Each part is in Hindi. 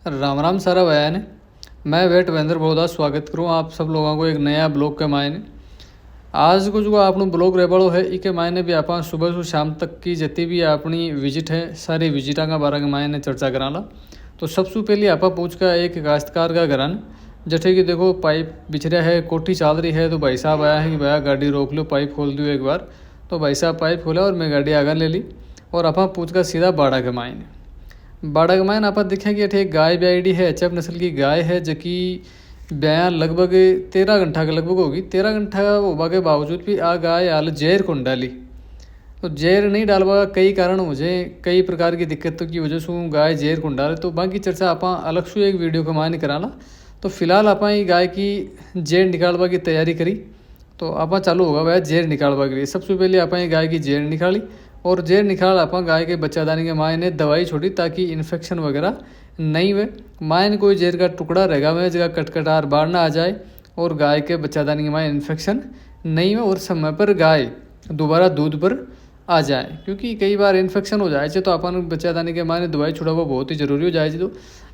राम राम सारा बयान है। मैं वेट वेंद्र बहुत स्वागत करूँ आप सब लोगों को एक नया ब्लॉग के मायने। आज को जो आपनो ब्लॉग रेबड़ो है इके मायने भी आप सुबह से शाम तक की जितनी भी अपनी विजिट है सारी विजिटा का बारे के मायने चर्चा कराला। तो सबसे पहले आप पूछ का एक काश्तकार का घरान जठे कि देखो पाइप बिछ रहा है, कोठी चाल रही है, तो भाई साहब आया है कि भैया गाड़ी रोक लो, पाइप खोल दियो एक बार। तो भाई साहब पाइप खोला और मैं गाड़ी आगे ले ली और आप पूछ का सीधा बाड़ा के मायने। बाड़ा के मायने आप देखें कि अठे एक गाय ब्याईडी है, एच एफ नस्ल की गाय है जबकि ब्याह लगभग 13 घंटा के लगभग होगी। 13 घंटा होने के बावजूद भी आ गाय हाल जहर कौन डाली। तो जहर नहीं डालवा कई कारण मुझे कई प्रकार की दिक्कतों की वजह से गाय जहर कौन डाले, तो बाकी चर्चा आप अलग से एक वीडियो के मायने कराला। तो फिलहाल आप गाय की जहर निकालवा की तैयारी करी। तो आप चालू होगा वह जहर निकालवा के लिए। सबसे पहले आप गाय की जहर निकाली और जहर निकाल आप गाय के बच्चादानी के मायने दवाई छोड़ी ताकि इन्फेक्शन वगैरह नहीं हुए। मायने कोई जहर का टुकड़ा रहेगा वह जगह कटकटार बाहर ना आ जाए और गाय के बच्चादानी के मायने इन्फेक्शन नहीं हुए और समय पर गाय दोबारा दूध पर आ जाए, क्योंकि कई बार इन्फेक्शन हो जाए तो अपन बच्चादानी के मायने दवाई छुड़ावा बहुत ही जरूरी हो जाए। तो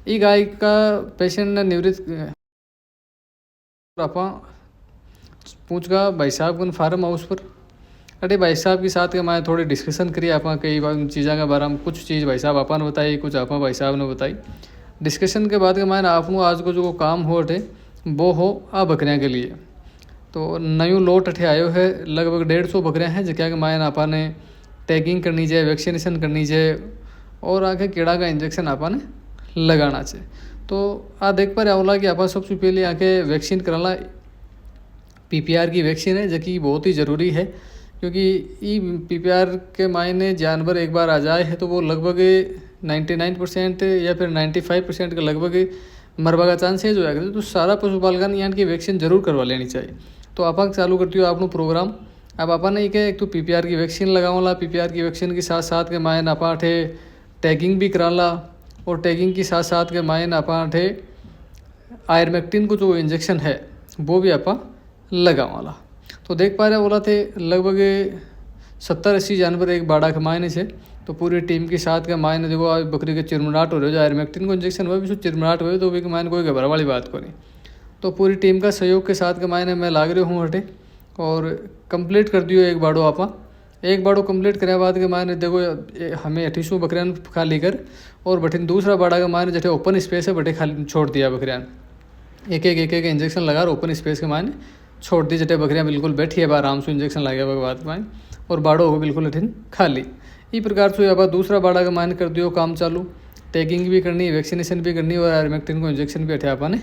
ये गाय का पेशेंट ने निवृत्त आप पूछ का भाई साहब कौन फार्म हाउस पर। अरे भाई साहब के साथ के मैं थोड़ी डिस्कशन करी आप कई चीज़ों के बारे में। कुछ चीज़ भाई साहब आपने बताई, कुछ आप भाई साहब ने बताई। डिस्कशन के बाद के मैंने आपको आज को जो काम हो अठे वो हो आ बकरियाँ के लिए। तो नयू लोट अठे आयो है, लगभग 150 बकरियाँ हैं जहाँ के मायने आपने टैगिंग करनी चाहिए, वैक्सीनेशन करनी चाहिए और आगे कीड़ा का इंजेक्शन आपने लगाना चाहिए। तो आ देख पा रहे होला कि आप सबसे पहले आके वैक्सीन कराना PPR की वैक्सीन है जो कि बहुत ही ज़रूरी है, क्योंकि ई PPR के मायने जानवर एक बार आ जाए है तो वो लगभग 99% या फिर 95% के लगभग मरवा का चांसेज हो जाएगा। तो सारा पशुपालकन यहाँ की वैक्सीन जरूर करवा लेनी चाहिए। तो आप चालू करती हो आपनो प्रोग्राम। अब आपने क्या एक तो PPR की वैक्सीन लगावला, PPR की वैक्सीन के साथ साथ के मायने आप टैगिंग भी कराला और टैगिंग के साथ साथ के मायने आप आयरमेक्टिन को जो इंजेक्शन है वो भी आप लगावाला। तो देख पा रहे बोला थे लगभग 70-80 जानवर एक बाड़ा के मायने से। तो पूरी टीम के साथ के मायने देखो आज बकरी के चिरमराट हो रहे हो, आयरमेक्टिन को इंजेक्शन हुआ भी चिरमराट हुए तो भी के मायने कोई घबरा वाली बात को नहीं। तो पूरी टीम का सहयोग के साथ के मायने मैं लाग रही हूँ हटे और कंप्लीट कर दियो एक बाड़ो आप। एक बाड़ो कंप्लीट करे बाद के मायने देखो हमें 28 बकरियाँ खाली कर और बठिन दूसरा बाड़ा के मायने जैसे ओपन स्पेस है बटे खाली छोड़ दिया बकरियाँ। एक एक इंजेक्शन लगा ओपन स्पेस के मायने छोड़ दी जटे बकरियाँ बिल्कुल बैठी है आराम से इंजेक्शन लगे बाद में और बाड़ो हो बिल्कुल अठिन खाली। इस प्रकार से अब दूसरा बाड़ा का मायने कर दियो काम चालू। टैगिंग भी करनी, वैक्सीनेशन भी करनी और आयरमेक्टिन को इंजेक्शन भी अठे आपने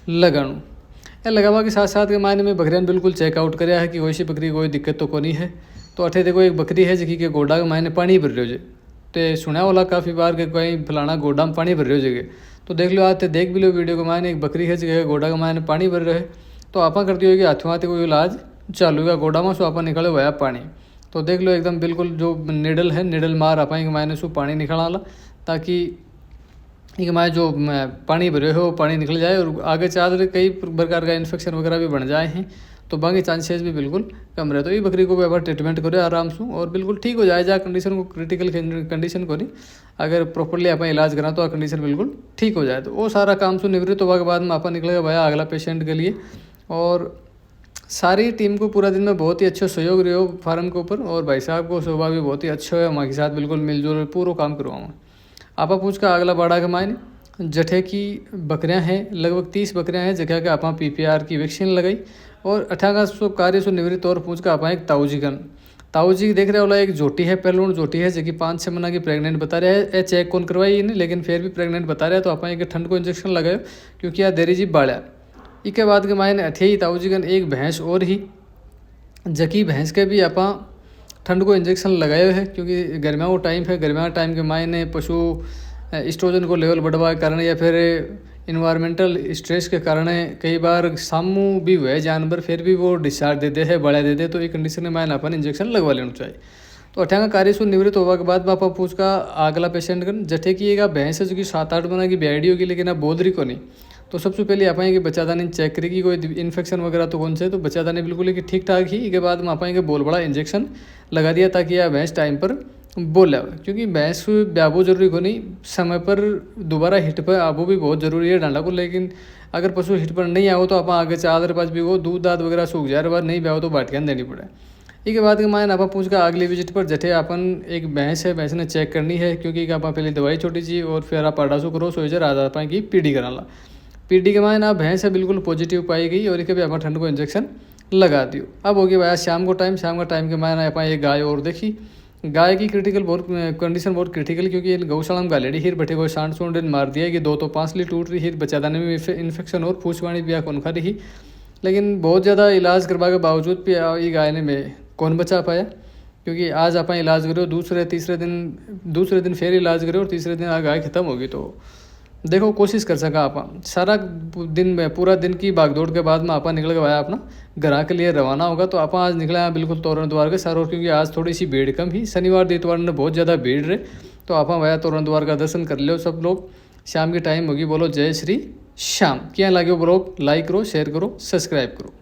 लगाणु। ये लगावा के साथ साथ के मायने में बकरियाँ बिल्कुल चेकआउट कराया है कि कोई सी बकरी कोई दिक्कत तो कोनी है। तो अठे देखो एक बकरी है जिकी के गोडा के मायने पानी भर रहे हो जे तो सुना वाला काफ़ी बार के कोई फलाना गोडा में पानी भर रहे हो जगह। तो देख लो आज देख भी लो वीडियो के मायने एक बकरी है जगह गोडा के मायने पानी भर रहे। तो आप करती होगी हाथों हाथ कोई इलाज चालू हुआ गोडा में सो आप निकले हुआ पानी। तो देख लो एकदम बिल्कुल जो निडल है निडल मार आप मायने सो पानी निकाला ताकि एक माय जो पानी भरे हो पानी निकल जाए और आगे चल कई प्रकार का इन्फेक्शन वगैरह भी बन जाए हैं तो बाकी चांसेस भी बिल्कुल कम रहे। तो ये बकरी को भी अब ट्रीटमेंट करो आराम से और बिल्कुल ठीक हो जाए। जहाँ कंडीशन को क्रिटिकल कंडीशन को नहीं अगर प्रॉपरली आप इलाज करा तो आ कंडीशन बिल्कुल ठीक हो जाए। तो वो सारा काम से निवृत्त होने के बाद में आप निकलेगा भाया अगला पेशेंट के लिए। और सारी टीम को पूरा दिन में बहुत ही अच्छा सहयोग रहो फार्म के ऊपर और भाई साहब को स्वभाव भी बहुत ही अच्छा है, हमारे साथ बिल्कुल मिलजुल पूरा काम करवाऊँ। आप पूछ का अगला बाड़ा के मायने जठे की बकरियां हैं, लगभग 30 बकरियां हैं जगह के आप PPR की वैक्सीन लगाई और 18 कार्य से निवृत्त और पूछ का आप एक ताऊजी देख रहे होला एक जोटी है, पहलून जोटी है जो कि 5-6 महीना की प्रेग्नेंट बता रहा है। चेक कौन करवाई नहीं लेकिन फिर भी प्रेग्नेंट बता रहा है। तो आप एक ठंड को इंजेक्शन लगाए क्योंकि यार देरी जी बाड़ा। इसके बाद के मायने अठे ताऊजीगन एक भैंस और ही जकी भैंस के भी आप ठंड को इंजेक्शन लगाए है क्योंकि गर्मियों को टाइम है। गर्मियों टाइम के मायने पशु एस्ट्रोजन को लेवल बढ़वा के कारण या फिर इन्वायरमेंटल स्ट्रेस के कारण कई बार सामू भी हुए जानवर फिर भी वो डिस्चार्ज देते हैं बड़ा देते। तो ये कंडीशन में मायने अपन इंजेक्शन लगवा लेना चाहिए। तो अठांगा कार्य से निवृत्त होने के बाद आप पूछ का अगला पेशेंट कर जठे की एक भैंस है जो कि 7-8 महीना की ब्याडी होगी लेकिन अब बोध रही को नहीं। तो सबसे पहले आप कि बच्चादानी चेक करेगी कोई इन्फेक्शन वगैरह तो कौन से। तो बच्चादानी बिल्कुल ठीक ठाक ही। इसके बाद में आप बोल बड़ा इंजेक्शन लगा दिया ताकि यह भैंस टाइम पर बोला हुआ, क्योंकि भैंस ब्याबो जरूरी को नहीं, समय पर दोबारा हिट पर आबो भी बहुत जरूरी है डांडा को। लेकिन अगर पशु हिट पर नहीं आओ तो आप आगे चादर पास भी वो दूध दाद वगैरह सूख जाए, बाद नहीं ब्याओ तो बाटियाँ देनी पड़े। इसके बाद के मायने आप पूछ का अगली विजिट पर जठे अपन एक भैंस है, भैंस ने चेक करनी है, क्योंकि आप पहले दवाई छोटी सी और फिर आप आडासू करो सो इधर आ जाए की पीडी करा ला। पीडी के मायने आप भैंस है बिल्कुल पॉजिटिव पाई गई और इके भी आप ठंड को इंजेक्शन लगा दियो। अब हो गया भाई शाम को टाइम, शाम का टाइम के मायने आप ये गाय और देखी। गाय की क्रिटिकल बहुत कंडीशन बहुत क्रिटिकल, क्योंकि गौशाला में गालेडी हिर बैठे कोई सांड सूंड मार दिया कि 2 तो 5 ली टूट रही हिर, बच्चादाने में इन्फेक्शन और पूछवाणी भी कौन खा रही। लेकिन बहुत ज़्यादा इलाज करवा के बावजूद भी ये गाय ने में कौन बचा पाया, क्योंकि आज आप इलाज करो दूसरे दिन फिर इलाज करो और तीसरे दिन गाय खत्म होगी। तो देखो कोशिश कर सका आप सारा दिन में पूरा दिन की भागदौड़ के बाद में आप निकल के आया अपना घर के लिए रवाना होगा। तो आप आज निकले बिल्कुल तोरण द्वार के सारों, क्योंकि आज थोड़ी सी भीड़ कम ही, शनिवार इतवार में बहुत ज़्यादा भीड़ रहे। तो आप वह तोरण द्वार का दर्शन कर लो सब लोग। शाम की टाइम होगी, बोलो जय श्री श्याम। क्या लगे ब्लॉग लाइक करो, शेयर करो, सब्सक्राइब करो।